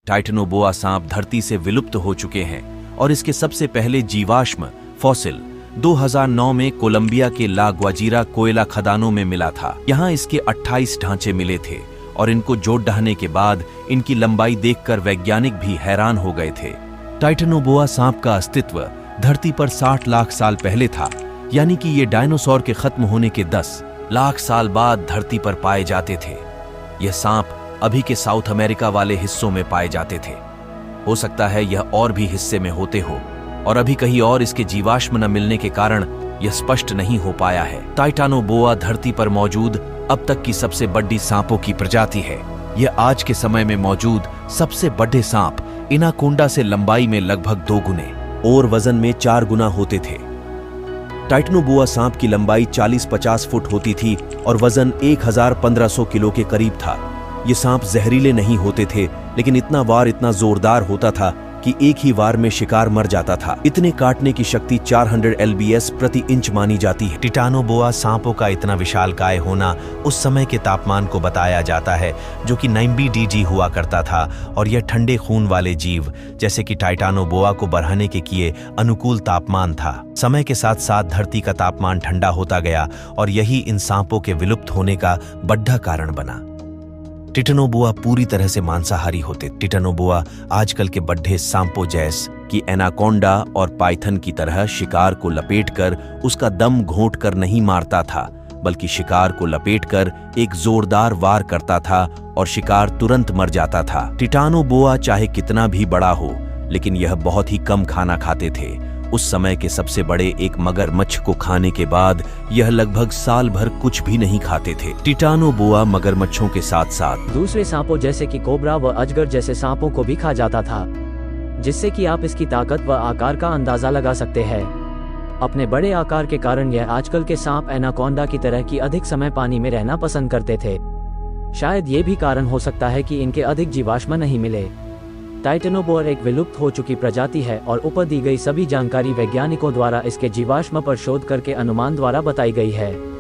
Titanoboa सांप धरती से विलुप्त हो चुके हैं और इसके सबसे पहले जीवाश्म फॉसिल 2009 में कोलंबिया के ला ग्वाजिरा कोयला खदानों में मिला था। यहाँ इसके 28 ढांचे मिले थे और इनको जोड़ ढाने के बाद इनकी लंबाई देखकर वैज्ञानिक भी हैरान हो गए थे। टाइटनोबोआ सांप का अस्तित्व धरती पर 60 लाख साल पहले था, यानी कि ये डायनासोर के खत्म होने के 10 लाख साल बाद धरती पर पाए जाते थे। यह सांप अभी के साउथ अमेरिका वाले हिस्सों में पाए जाते थे। हो सकता है यह और भी हिस्से में होते हो और अभी कहीं और इसके जीवाश्म न मिलने के कारण यह स्पष्ट नहीं हो पाया है। टाइटानोबोआ धरती पर मौजूद अब तक की सबसे बड़ी सांपों की प्रजाति है। यह आज के समय में मौजूद सबसे बड़े सांप एनाकोंडा से लंबाई में लगभग 2 गुने और वजन में 4 गुना होते थे। टाइटनोबोआ सांप की लंबाई 40-50 फुट होती थी और वजन 1500 किलो के करीब था। ये सांप जहरीले नहीं होते थे, लेकिन इतना जोरदार होता था कि एक ही वार में शिकार मर जाता था। इतने काटने की शक्ति 400 lbs प्रति इंच मानी जाती है। टाइटानोबोआ सांपों का इतना विशालकाय होना उस समय के तापमान को बताया जाता है, जो कि 90 डिग्री हुआ करता था, और यह ठंडे खून वाले जीव जैसे कि टाइटानोबोआ को बढ़ाने के किए अनुकूल तापमान था। समय के साथ साथ धरती का तापमान ठंडा होता गया और यही इन सांपों के विलुप्त होने का बड़ा कारण बना। टाइटानोबोआ पूरी तरह से मांसाहारी होते। टाइटानोबोआ आजकल के बड़े सांपों जैसे कि एनाकोंडा और पाइथन की तरह शिकार को लपेटकर उसका दम घोंट कर नहीं मारता था, बल्कि शिकार को लपेटकर एक जोरदार वार करता था और शिकार तुरंत मर जाता था। टाइटानोबोआ चाहे कितना भी बड़ा हो, लेकिन यह बहुत ही कम खाना खाते थे। उस समय के सबसे बड़े एक मगरमच्छ को खाने के बाद यह लगभग साल भर कुछ भी नहीं खाते थे। टाइटानोबोआ मगरमच्छों के साथ साथ दूसरे सांपों जैसे कि कोबरा व अजगर जैसे सांपों को भी खा जाता था, जिससे कि आप इसकी ताकत व आकार का अंदाजा लगा सकते हैं। अपने बड़े आकार के कारण यह आजकल के सांप एनाकोंडा की तरह की अधिक समय पानी में रहना पसंद करते थे। शायद ये भी कारण हो सकता है कि इनके अधिक जीवाश्म नहीं मिले। टाइटानोबोआ एक विलुप्त हो चुकी प्रजाति है और ऊपर दी गई सभी जानकारी वैज्ञानिकों द्वारा इसके जीवाश्म पर शोध करके अनुमान द्वारा बताई गई है।